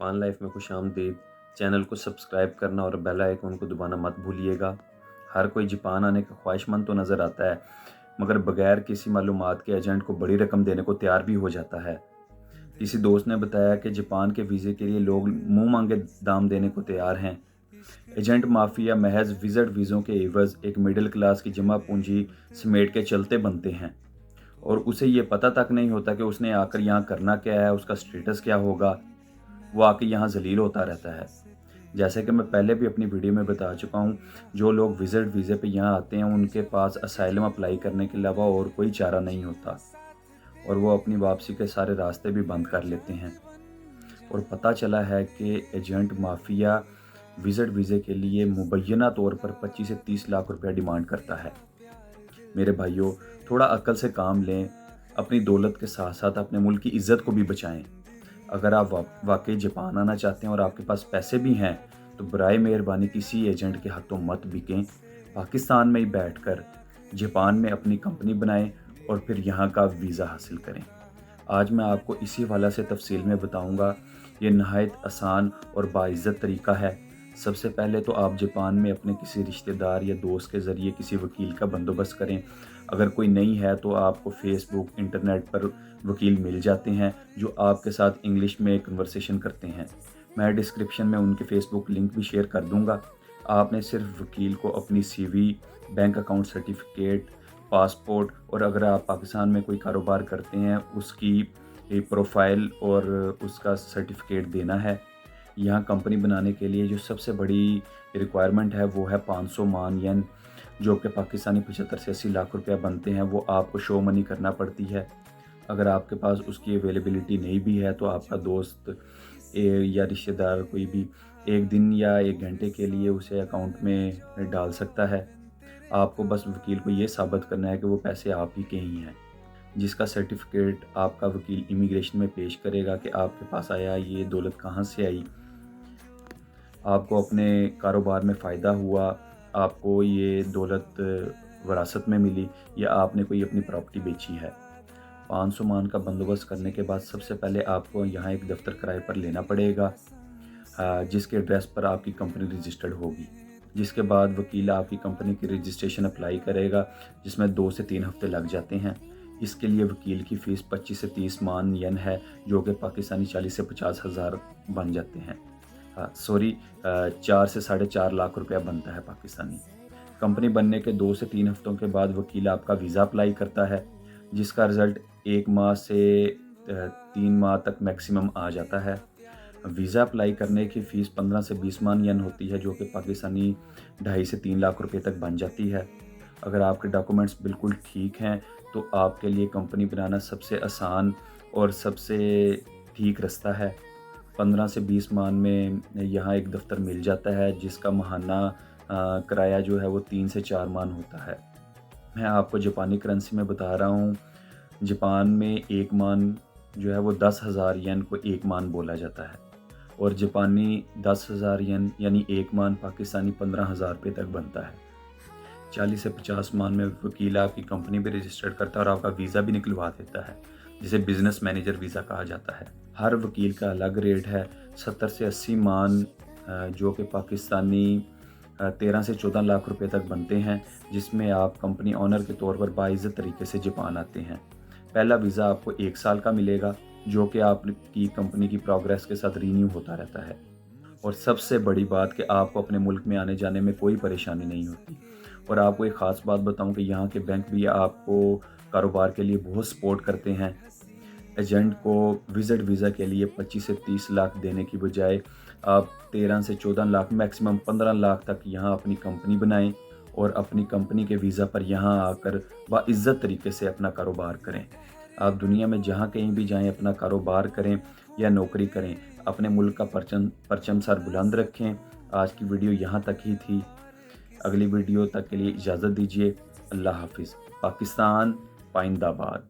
Japan life में खुश आमदीद। चैनल को सब्सक्राइब करना और बेल आइकन को दबाना मत भूलिएगा। हर कोई जापान आने का ख्वाहिशमंद तो नज़र आता है, मगर बगैर किसी मालूमात के एजेंट को बड़ी रकम देने को तैयार भी हो जाता है। किसी दोस्त ने बताया कि जापान के वीज़े के लिए लोग मुंह मांगे दाम देने को तैयार हैं। एजेंट माफिया महज विजिट वीज़ों के एवज एक मिडिल क्लास की जमा पूंजी समेट के चलते बनते हैं, और उसे ये पता तक नहीं होता कि उसने आकर यहाँ करना क्या है, उसका स्टेटस क्या होगा। वो आके यहाँ जलील होता रहता है। जैसे कि मैं पहले भी अपनी वीडियो में बता चुका हूँ, जो लोग विजिट वीज़े पे यहाँ आते हैं उनके पास असाइलम अप्लाई करने के अलावा और कोई चारा नहीं होता, और वो अपनी वापसी के सारे रास्ते भी बंद कर लेते हैं। और पता चला है कि एजेंट माफिया विजिट वीज़े के लिए मुबैना तौर पर 25 से 30 लाख रुपया डिमांड करता है। मेरे भाइयों, थोड़ा अक्ल से काम लें, अपनी दौलत के साथ साथ अपने मुल्क की इज़्ज़त को भी बचाएं। अगर आप वाकई जापान आना चाहते हैं और आपके पास पैसे भी हैं, तो बराए मेहरबानी किसी एजेंट के हाथों मत बिकें। पाकिस्तान में ही बैठकर जापान में अपनी कंपनी बनाएं और फिर यहाँ का वीज़ा हासिल करें। आज मैं आपको इसी हवाले से तफसील में बताऊँगा। ये नहायत आसान और बाइज़्ज़त तरीका है। सबसे पहले तो आप जापान में अपने किसी रिश्तेदार या दोस्त के ज़रिए किसी वकील का बंदोबस्त करें। अगर कोई नहीं है तो आपको फेसबुक, इंटरनेट पर वकील मिल जाते हैं जो आपके साथ इंग्लिश में कन्वर्सेशन करते हैं। मैं डिस्क्रिप्शन में उनके फेसबुक लिंक भी शेयर कर दूंगा। आपने सिर्फ वकील को अपनी CV, bank account certificate, passport और अगर आप पाकिस्तान में कोई कारोबार करते हैं उसकी प्रोफाइल और उसका सर्टिफिकेट देना है। यहाँ कंपनी बनाने के लिए जो सबसे बड़ी रिक्वायरमेंट है वो है 500 मान येन, जो कि पाकिस्तानी 75 से 80 लाख रुपया बनते हैं। वो आपको शो मनी करना पड़ती है। अगर आपके पास उसकी अवेलेबिलिटी नहीं भी है तो आपका दोस्त या रिश्तेदार कोई भी एक दिन या एक घंटे के लिए उसे अकाउंट में डाल सकता है। आपको बस वकील को ये साबित करना है कि वो पैसे आप ही के ही हैं, जिसका सर्टिफिकेट आपका वकील इमिग्रेशन में पेश करेगा कि आपके पास आया, ये दौलत कहाँ से आई, आपको अपने कारोबार में फ़ायदा हुआ, आपको ये दौलत विरासत में मिली या आपने कोई अपनी प्रॉपर्टी बेची है। 500 मान का बंदोबस्त करने के बाद सबसे पहले आपको यहाँ एक दफ्तर किराए पर लेना पड़ेगा, जिसके एड्रेस पर आपकी कंपनी रजिस्टर्ड होगी। जिसके बाद वकील आपकी कंपनी की रजिस्ट्रेशन अप्लाई करेगा, जिसमें 2 से 3 हफ्ते लग जाते हैं। इसके लिए वकील की फ़ीस 25 से 30 मान येन है, जो कि पाकिस्तानी 40 से 50 हज़ार बन जाते हैं। 4 से 4.5 लाख रुपया बनता है पाकिस्तानी। कंपनी बनने के 2 से 3 हफ्तों के बाद वकील आपका वीज़ा अप्लाई करता है, जिसका रिज़ल्ट 1 माह से 3 माह तक मैक्सिमम आ जाता है। वीज़ा अप्लाई करने की फ़ीस 15 से 20 मान येन होती है, जो कि पाकिस्तानी 2.5 से 3 लाख रुपए तक बन जाती है। अगर आपके डॉक्यूमेंट्स बिल्कुल ठीक हैं तो आपके लिए कंपनी बनाना सबसे आसान और सबसे ठीक रास्ता है। 15 से 20 मान में यहाँ एक दफ्तर मिल जाता है, जिसका माहाना किराया जो है वो 3 से 4 मान होता है। मैं आपको जापानी करेंसी में बता रहा हूँ। जापान में एक मान जो है वो 10,000 येन को एक मान बोला जाता है, और जापानी 10,000 येन यानी एक मान पाकिस्तानी 15,000 रुपये तक बनता है। 40 से 50 मान में वकील आपकी कंपनी भी रजिस्टर्ड करता है और आपका वीज़ा भी निकलवा देता है, जिसे बिज़नेस मैनेजर वीज़ा कहा जाता है। हर वकील का अलग रेट है। 70 से 80 मान जो कि पाकिस्तानी 13 से 14 लाख रुपए तक बनते हैं, जिसमें आप कंपनी ऑनर के तौर पर बाइज़्ज़त तरीके से जापान आते हैं। पहला वीज़ा आपको 1 साल का मिलेगा, जो कि आपकी कंपनी की प्रोग्रेस के साथ रीन्यू होता रहता है। और सबसे बड़ी बात कि आपको अपने मुल्क में आने जाने में कोई परेशानी नहीं होती। और आपको एक ख़ास बात बताऊं कि यहाँ के बैंक भी आपको कारोबार के लिए बहुत सपोर्ट करते हैं। एजेंट को विजिट वीज़ा के लिए 25 से 30 लाख देने की बजाय आप 13 से 14 लाख, मैक्सिमम 15 लाख तक यहाँ अपनी कंपनी बनाएं और अपनी कंपनी के वीज़ा पर यहाँ आकर बाइज़्ज़त तरीके से अपना कारोबार करें। आप दुनिया में जहाँ कहीं भी जाएं, अपना कारोबार करें या नौकरी करें, अपने मुल्क का परचम सर बुलंद रखें। आज की वीडियो यहाँ तक ही थी। अगली वीडियो तक के लिए इजाज़त दीजिए। अल्लाह हाफिज़। पाकिस्तान पाइंदाबाद।